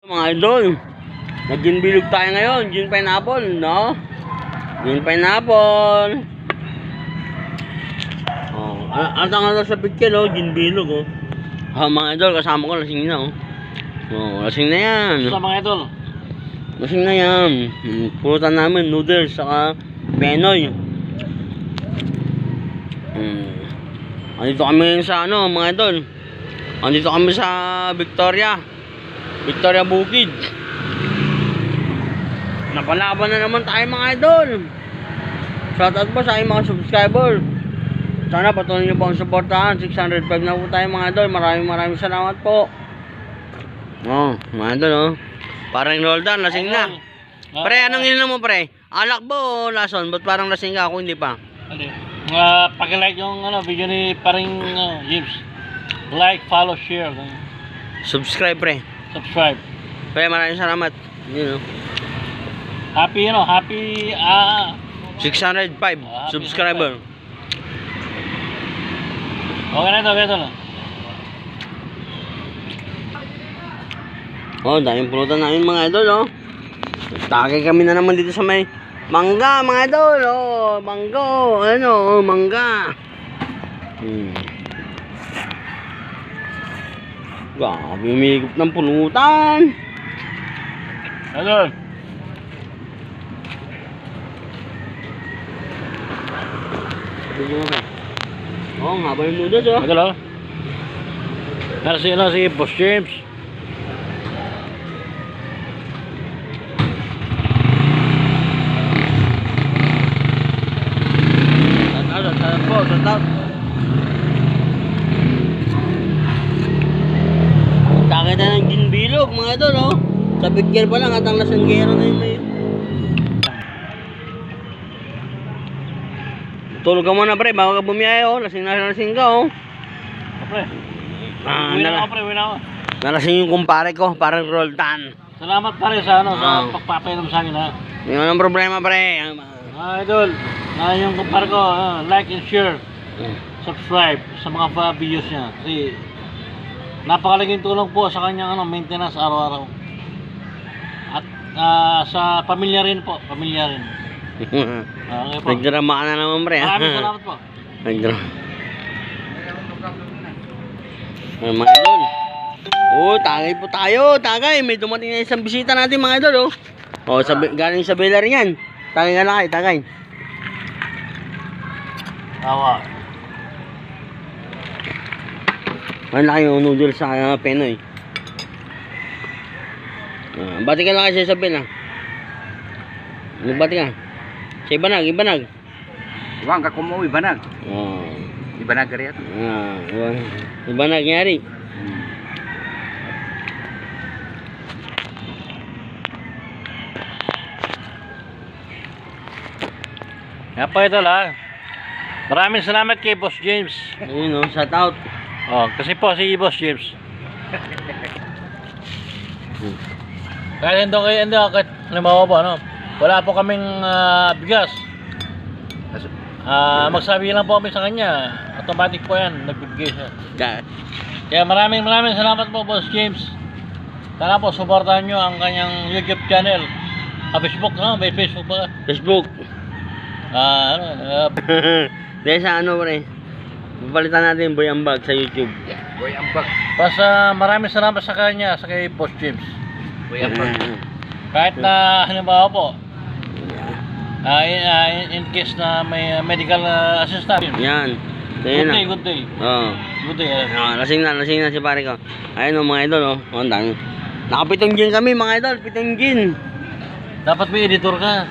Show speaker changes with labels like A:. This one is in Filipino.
A: Mga idol, nag-gin bilog tayo ngayon, gin pineapple, no? Gin pineapple. Oh, at ang ano sa picture, oh, gin bilog, oh. Mga idol, kasama ko, lasing na, oh. Oh, lasing na yan.
B: Sa mga idol.
A: Lasing na yan. Pulutan namin, noodles, saka penoy. Andito kami ngayon sa ano, mga idol. Andito kami sa Victoria Bukid. Napalaban na naman tayo mga idol. Shoutout po sa aking mga subscriber. Sana patuloy nyo po ang supportahan. 605 na po tayo mga idol. Maraming salamat po. Oh, mga idol, oh. Parang Roldan, lasing na. Pre, anong ininom mo, pre? Alak ba o lason? Ba't parang lasing ka? Ako hindi pa.
B: Pag-like yung video ni paring James. Like, follow, share.
A: Subscribe, pre.
B: Subscribe.
A: Pre, maraming salamat. Yun, oh.
B: Happy
A: 605 subscriber.
B: Okay na ito.
A: Oh, daming pulutan namin mga idol, oh. Tagay kami na naman dito sa may mangga, mga idol, oh. Manggo, ano, mangga. Grabe, umigop ng pulutan.
B: Idol.
A: Oh, nga ba yung noodles, oh?
B: Idol, oh. Nasa si Boss James.
A: Shoutout. Takay na ng gin bilog, mga idol, oh. Sa picture pa lang at ang lasanggero na yun na yun. Tulog ka muna, pre, bago ka bumiyahe, oh. Lasing ka, oh.
B: Pre. Uwi na ako.
A: Nalasing yung kumpare ko, parang Roldan.
B: Salamat pare sa pagpapainom sa akin, ha.
A: Hindi mo ng problema, pre.
B: Idol, yung kumpare ko, like and share. Subscribe sa mga videos niya. Kasi napakalaking tulong po sa kanyang maintenance araw-araw. At sa pamilya rin po, Okay po.
A: Nagdrama ka na naman, pre.
B: Maraming salamat po.
A: Nagdrama. Mga idol. Oh, tagay po tayo. Tagay. May dumating na isang bisita natin, mga idol, oh. Oh, galing sa Bella rin yan. Tagay ka na kayo, tagay.
B: Tawa.
A: Ano laki yung noodles sa penoy. Bati ka lang kasi sa Bella. Bati ka. Sa Ibanag.
C: Wang ka kumo Ibanag.
A: Oh.
C: Ibanag ka rin.
A: Ibanag nyari.
B: Nga po ito lang. Maraming salamat kay Boss James.
A: Ayun, oh, shout out.
B: Oh, kasi po si Boss James. Kahit halimbawa po, wala po kaming bigas. Magsabi lang po kami sa kanya. Automatic po yan, nagbibigay siya. Kaya maraming salamat po, Boss James. Sana po, supportahan nyo ang kanyang YouTube channel. Facebook, may Facebook ba?
A: Facebook. Dahil sa ano, pre. Papalitan natin Boy Ambag sa YouTube.
C: Boy Ambag.
B: Maraming salamat sa kanya, sa kay Boss James.
C: Boy Ambag.
B: Kahit na halimbawa po, in case na may medical assistant.
A: Yan.
B: Good day.
A: Oo.
B: Good day.
A: Lasing na si pare ko. Ayun, oh, mga idol, oh. Ang dami. Nakapitong gin kami, mga idol. Pitong gin.
B: Dapat may editor ka.